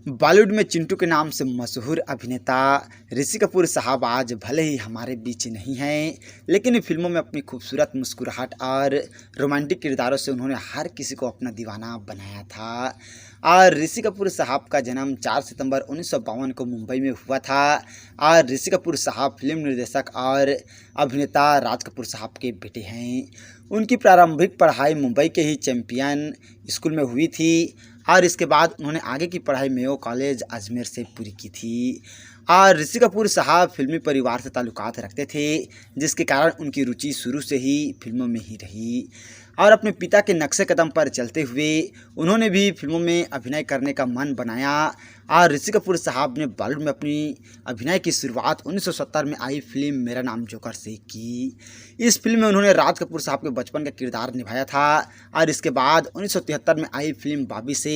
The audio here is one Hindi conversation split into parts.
बॉलीवुड में चिंटू के नाम से मशहूर अभिनेता ऋषि कपूर साहब आज भले ही हमारे बीच नहीं हैं, लेकिन फिल्मों में अपनी खूबसूरत मुस्कुराहट और रोमांटिक किरदारों से उन्होंने हर किसी को अपना दीवाना बनाया था। और ऋषि कपूर साहब का जन्म 4 सितंबर 1952 को मुंबई में हुआ था। और ऋषि कपूर साहब फिल्म निर्देशक और अभिनेता राज कपूर साहब के बेटे हैं। उनकी प्रारंभिक पढ़ाई मुंबई के ही चैंपियन स्कूल में हुई थी और इसके बाद उन्होंने आगे की पढ़ाई मेयो कॉलेज अजमेर से पूरी की थी। और ऋषि कपूर साहब फिल्मी परिवार से ताल्लुकात रखते थे, जिसके कारण उनकी रुचि शुरू से ही फिल्मों में ही रही। और अपने पिता के नक्शे कदम पर चलते हुए उन्होंने भी फिल्मों में अभिनय करने का मन बनाया। और ऋषि कपूर साहब ने बॉलीवुड में अपनी अभिनय की शुरुआत 1970 में आई फिल्म मेरा नाम जोकर से की। इस फिल्म में उन्होंने राज कपूर साहब के बचपन का किरदार निभाया था। और इसके बाद 1973 में आई फिल्म बाबी से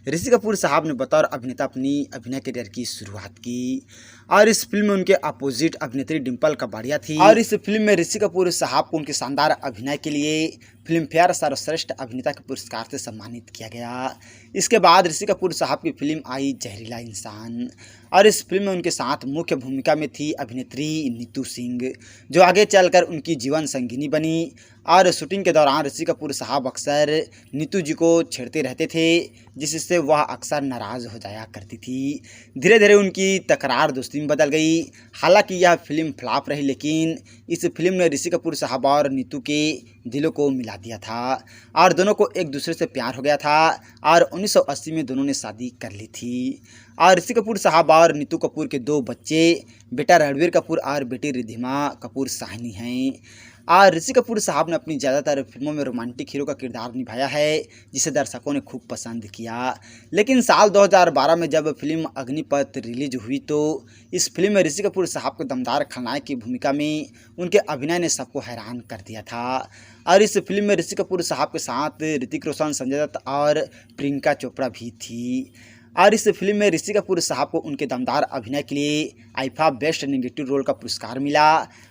ऋषि कपूर साहब ने बतौर अभिनेता अपनी अभिनय करियर की शुरुआत की। और इस फिल्म में उनके अपोजिट अभिनेत्री डिम्पल कपाड़िया थी। और इस फिल्म में ऋषि कपूर साहब को उनके शानदार अभिनय के लिए फिल्म फेयर सर्वश्रेष्ठ अभिनेता के पुरस्कार से सम्मानित किया गया। इसके बाद ऋषि कपूर साहब की फिल्म आई जहरीला इंसान। और इस फिल्म में उनके साथ मुख्य भूमिका में थी अभिनेत्री नीतू सिंह, जो आगे चलकर उनकी जीवन संगिनी बनी। और शूटिंग के दौरान ऋषि कपूर साहब अक्सर नीतू जी को छेड़ते रहते थे, जिससे वह अक्सर नाराज़ हो जाया करती थी। धीरे धीरे उनकी तकरार दोस्ती में बदल गई। हालांकि यह फिल्म फ्लॉप रही, लेकिन इस फिल्म ने ऋषि कपूर साहब और नीतू के दिलों को मिला दिया था और दोनों को एक दूसरे से प्यार हो गया था। और 1980 में दोनों ने शादी कर ली थी। और ऋषि कपूर साहब और नीतू कपूर के 2 बच्चे, बेटा रणबीर कपूर और बेटी रिद्धिमा कपूर साहनी हैं। और ऋषि कपूर साहब ने अपनी ज़्यादातर फिल्मों में रोमांटिक हीरो का किरदार निभाया है, जिसे दर्शकों ने खूब पसंद किया। लेकिन साल 2012 में जब फिल्म अग्निपथ रिलीज हुई, तो इस फिल्म में ऋषि कपूर साहब को दमदार खलनायक की भूमिका में उनके अभिनय ने सबको हैरान कर दिया था। और इस फिल्म में ऋषि कपूर साहब के साथ ऋतिक रोशन, संजय दत्त और प्रियंका चोपड़ा भी थी। और इस फिल्म में ऋषि कपूर साहब को उनके दमदार अभिनय के लिए आईफा बेस्ट नेगेटिव रोल का पुरस्कार मिला।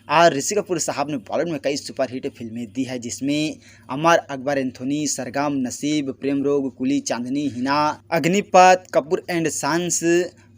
और ऋषि कपूर साहब ने बॉलीवुड में कई सुपरहिट फिल्में दी है, जिसमें अमर, अकबर एंथोनी, सरगम, नसीब, प्रेम रोग, कुली, चांदनी, हिना, अग्निपथ, कपूर एंड सन्स,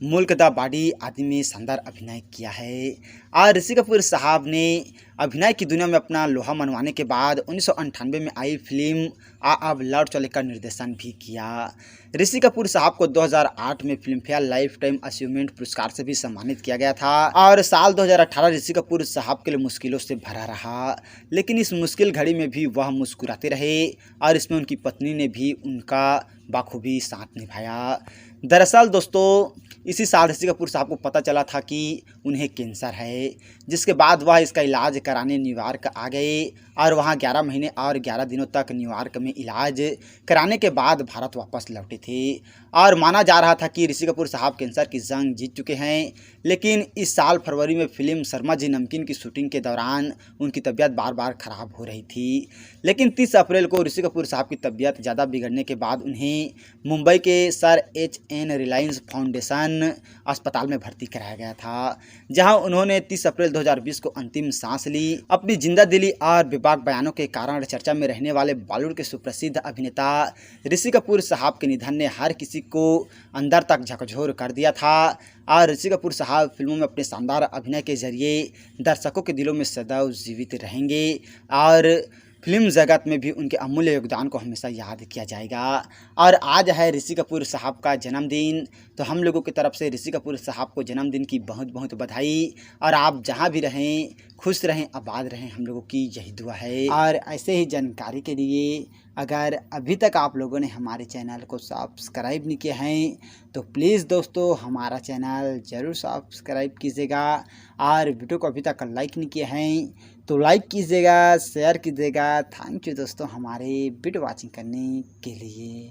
मुल्क द बॉडी आदि में शानदार अभिनय किया है। और ऋषि कपूर साहब ने अभिनय की दुनिया में अपना लोहा मनवाने के बाद 1998 में आई फिल्म आ अब लौट चले का निर्देशन भी किया। ऋषि कपूर साहब को 2008 में film fair life time achievement पुरस्कार से भी सम्मानित किया गया था। और साल 2018 ऋषि कपूर साहब के लिए मुश्किलों से भरा रहा, लेकिन इस मुश्किल घड़ी में भी वह मुस्कुराते रहे। और इसमें उनकी पत्नी ने भी उनका बाखूबी साथ निभाया। दरअसल दोस्तों, इसी साल ऋषि कपूर साहब को पता चला था कि उन्हें कैंसर है, जिसके बाद वह इसका इलाज कराने न्यूयॉर्क आ गए। और वहाँ 11 महीने और 11 दिनों तक न्यूयॉर्क में इलाज कराने के बाद भारत वापस लौटे थे। और माना जा रहा था कि ऋषि कपूर साहब कैंसर की जंग जीत चुके हैं। लेकिन इस साल फरवरी में फिल्म शर्मा जी नमकीन की शूटिंग के दौरान उनकी तबीयत बार बार खराब हो रही थी। लेकिन 30 अप्रैल को ऋषि कपूर साहब की तबीयत ज़्यादा बिगड़ने के बाद उन्हें मुंबई के सर एच.एन. रिलायंस फाउंडेशन अस्पताल में भर्ती कराया गया था, जहां उन्होंने 30 अप्रैल 2020 को अंतिम सांस ली। अपनी जिंदा दिली और बेबाक बयानों के कारण चर्चा में रहने वाले बॉलीवुड के सुप्रसिद्ध अभिनेता ऋषि कपूर साहब के निधन ने हर किसी को अंदर तक झकझोर कर दिया था। और ऋषि कपूर साहब फिल्मों में अपने शानदार अभिनय के जरिए दर्शकों के दिलों में सदैव जीवित रहेंगे। और फिल्म जगत में भी उनके अमूल्य योगदान को हमेशा याद किया जाएगा। और आज है ऋषि कपूर साहब का जन्मदिन, तो हम लोगों की तरफ से ऋषि कपूर साहब को जन्मदिन की बहुत बहुत बधाई। और आप जहां भी रहें, खुश रहें, आबाद रहें, हम लोगों की यही दुआ है। और ऐसे ही जानकारी के लिए अगर अभी तक आप लोगों ने हमारे चैनल को सब्सक्राइब नहीं किया है, तो प्लीज़ दोस्तों हमारा चैनल ज़रूर सब्सक्राइब कीजिएगा। और वीडियो को अभी तक लाइक नहीं किया है, तो लाइक कीजिएगा, शेयर कीजिएगा। थैंक यू दोस्तों हमारे वीडियो वॉचिंग करने के लिए।